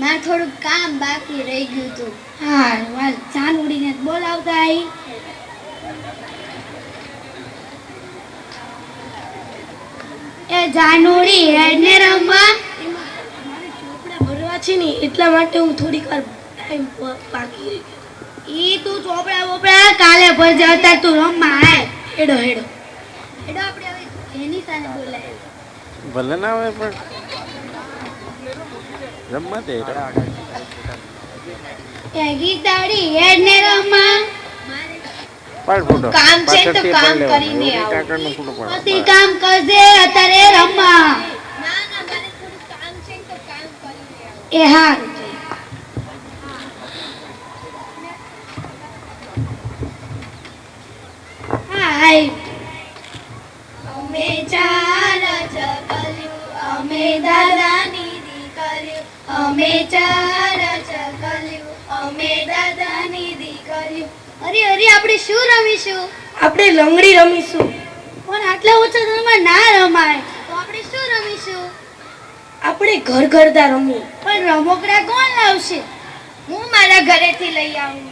મારે થોડું કામ બાકી રહી ગયું હતું. હા વાલ જાનુડીને બોલાવતા આવી. એ જાનુડી હેડને રમવા. મારે ચોપડા ભરવા છે ને એટલા માટે હું થોડીક વાર ટાઈમ બાકી રહી ગયો. ઈ તું ચોપડા બોપડા કાલે ભરજે, અત્યારે તું રમવા આય. હેડો હેડો એડો આપણે હવે એની સાને બોલાય. ભલે ના આવે પણ રમવા દે. એ ગીતાડી હેડને રમવા. પાડ ફોટો કામ છે તો કામ કરીને આવ. પછી કામ કરજે, અત્યારે રમવા. ના મારે થોડું કામ છે તો કામ કરીને આવું. એ હારું છે. હાય અમે ચાર ચકલ્યું અમે દાદાની દીકરીઓ અમે ચાર ચકલ્યું અમે દાદાની દીકરીઓ. અરે અરે આપણે શું રમીશું? આપણે લંગડી રમીશું. પણ આટલા ઓછા ધરમાં ના રમાય. તો આપણે શું રમીશું? આપણે ઘર ઘરદા રમીએ. પણ રમકડા કોણ લાવશે? હું મારા ઘરેથી લઈ આવું.